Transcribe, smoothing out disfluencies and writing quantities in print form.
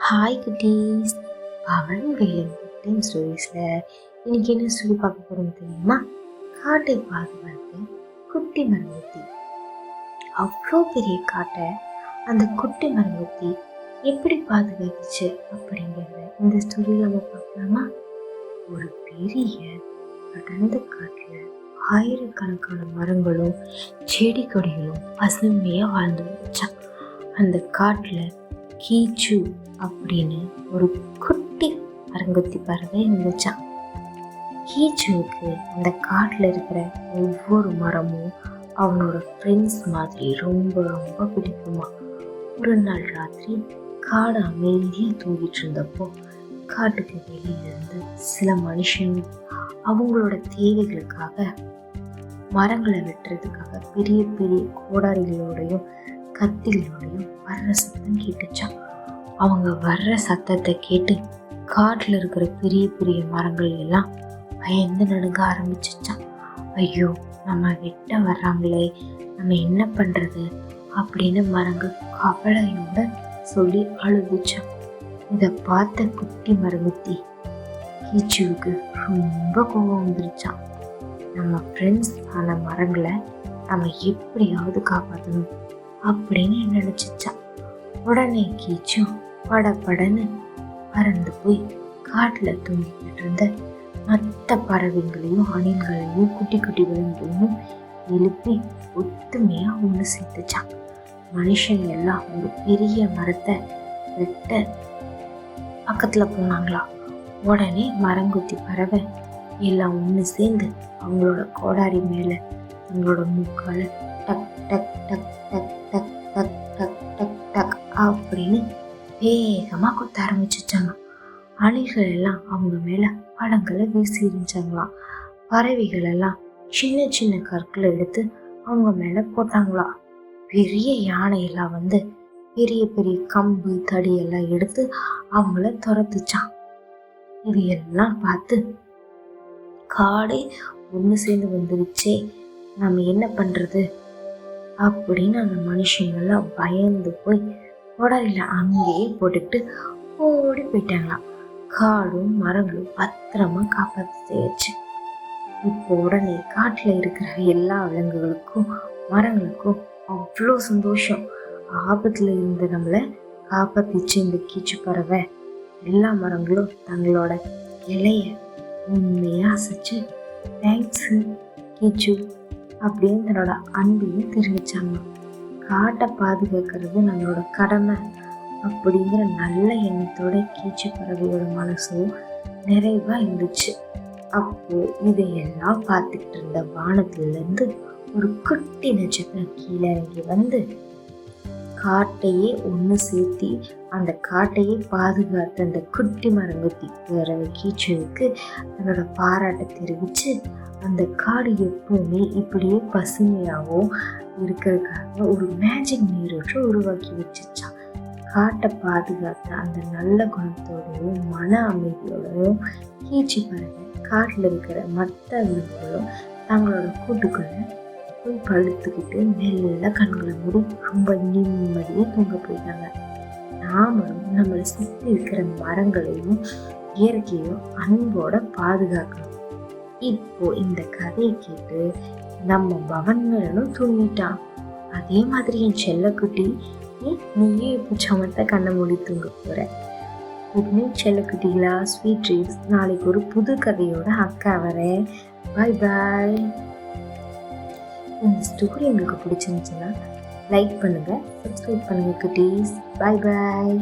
Hi குட்டீஸ், Pawan Velan time ஸ்டோரிஸில் இன்னைக்கு என்ன ஸ்டோரி பார்க்க போகிறோம் தெரியுமா? காட்டை பாதுகாக்க குட்டி மரங்கொத்தி. அவ்வளோ பெரிய காட்டை அந்த குட்டி மரங்கொத்தி எப்படி பாதுகாத்துச்சு அப்படிங்கிறத இந்த ஸ்டோரியில் நம்ம பார்க்கலாமா? ஒரு பெரிய அடர்ந்த காட்டில் ஆயிரக்கணக்கான மரங்களும் செடி கொடிகளும் பசுமையாக வாழ்ந்து வந்துச்சான். அந்த காட்டில் கீச்சு அப்படின்னு ஒரு குட்டி மரங்கொத்தி பறவை இருந்துச்சான். கீச்சுவுக்கு அந்த காட்டில் இருக்கிற ஒவ்வொரு மரமும் அவனோட ஃப்ரெண்ட்ஸ் மாதிரி ரொம்ப ரொம்ப பிடிக்குமா. ஒரு நாள் ராத்திரி காடு அமைதியாக தூங்கிட்டு இருந்தப்போ காட்டுக்கு வெளியிலிருந்து சில மனுஷங்க அவங்களோட தேவைகளுக்காக மரங்களை வெட்டுறதுக்காக பெரிய பெரிய கோடாரிகளோடையும் கத்திகளோடையும் வர்ற சத்தம் கேட்டுச்சான். அவங்க வர்ற சத்தத்தை கேட்டு காட்டில் இருக்கிற பெரிய பெரிய மரங்கள் எல்லாம் பயந்து நடுங்க ஆரம்பிச்சிச்சான். ஐயோ, நம்ம வெட்ட வர்றாங்களே, நம்ம என்ன பண்றது அப்படின்னு மரங்கள் கவலையோட சொல்லி அழுதுச்சான். இதை பார்த்த குட்டி மரங்கொத்தி கீச்சுவுக்கு ரொம்ப கோபம் வந்துருச்சான். நம்ம ஃப்ரெண்ட்ஸ் ஆன மரங்களை நம்ம எப்படியாவது காப்பாற்றணும் அப்படின்னு நினைச்சிச்சான். உடனே கீச்சு படன்னு பறந்து போய் காட்டில் தூங்கிக்கிட்டு இருந்த மற்ற பறவைங்களையும் அணில்களையும் குட்டி குட்டி விலங்குகளையும் எழுப்பி ஒத்துமையாக ஒன்று சேர்த்துச்சான். மனுஷங்க எல்லாம் ஒரு பெரிய மரத்தை வெட்ட பக்கத்தில் போனாங்களாம். உடனே மரங்கொத்தி பறவை எல்லாம் ஒன்று சேர்ந்து அவங்களோட கோடாரி மேலே அவங்களோட மூக்கால டக் டக் டக் டக் டக் டக் டக் டக் டக் அப்படின்னு வேகமாக கொத்த ஆரம்பிச்சிச்சாங்க. அணில்கள் எல்லாம் அவங்க மேலே பழங்களை வீசி எறிஞ்சாங்களாம். பறவைகள் எல்லாம் சின்ன சின்ன கற்களை எடுத்து அவங்க மேலே போட்டாங்களாம். பெரிய யானையெல்லாம் வந்து பெரிய பெரிய கம்பு தடியெல்லாம் எடுத்து அவங்கள துரத்துச்சான். இது எல்லாம் பார்த்து காடே ஒன்று சேர்ந்து வந்துருச்சே, நம்ம என்ன பண்ணுறது அப்படின்னு அந்த மனுஷங்கள்லாம் பயந்து போய் உடலில் அங்கேயே போட்டுக்கிட்டு ஓடி போயிட்டாங்களாம். காடும் மரங்களும் பத்திரமா காப்பாற்றியாச்சு. இப்போ உடனே காட்டில் இருக்கிற எல்லா விலங்குகளுக்கும் மரங்களுக்கும் அவ்வளோ சந்தோஷம். ஆபத்தில் இருந்து நம்மளை காப்பாற்றிச்சு இந்த கீச்சு பறவை. எல்லா மரங்களும் தங்களோட இலைய உண்மையாக அசைச்சு தேங்க்ஸு கீச்சு அப்படின்னு தன்னோட அன்பையும் தெரிவிச்சாங்க. காட்டை பாதுகாக்கிறது நம்மளோட கடமை அப்படிங்கிற நல்ல எண்ணத்தோட கீச்சு பறவையோட மனசும் நிறைவா இருந்துச்சு. அப்போ இதையெல்லாம் பார்த்துக்கிட்டு இருந்த வானத்திலிருந்து ஒரு குட்டி நட்சத்திரம் கீழே இறங்கி வந்து காட்டையே ஒன்று சேர்த்தி அந்த காட்டையே பாதுகாத்த அந்த குட்டி மரங்கொத்தி பறவை கீச்சுவுக்கு தன்னோட பாராட்டை தெரிவித்து அந்த காடு எப்பவுமே இப்படியே பசுமையாகவும் இருக்கிறதுக்காக ஒரு மேஜிக் நீரோற்றை உருவாக்கி வச்சுச்சான். காட்டை பாதுகாத்த அந்த நல்ல குணத்தோடையும் மன அமைதியோடையும் கீச்சு பறவை காட்டில் இருக்கிற மற்ற விலங்குகளும் தங்களோட கூட்டுக்குள்ள போய் படுத்துக்கிட்டு மெல்ல கண்களை மூடி ரொம்ப நிம்மதியாக தூங்க போயிட்டாங்க. நாமளும் நம்மளை சுற்றி இருக்கிற மரங்களையும் இயற்கையும் அன்போட பாதுகாக்கணும். இப்போ இந்த கதையை கேட்டு நம்ம பவன் மேலும் தூங்கிட்டான். அதே மாதிரி என் செல்லக்குட்டி நீயே இப்போ சமத்த கண்ணை மூடி தூங்க போற. செல்லக்குட்டிகளா, ஸ்வீட் ட்ரீட்ஸ். நாளைக்கு ஒரு புது கதையோட அக்கா வரேன். பாய் பாய். இந்த ஸ்டோரி உங்களுக்கு பிடிச்சிருந்துச்சுன்னா லைக் பண்ணுங்க, சப்ஸ்கிரைப் பண்ணுங்க குட்டீஸ். பாய் பாய்.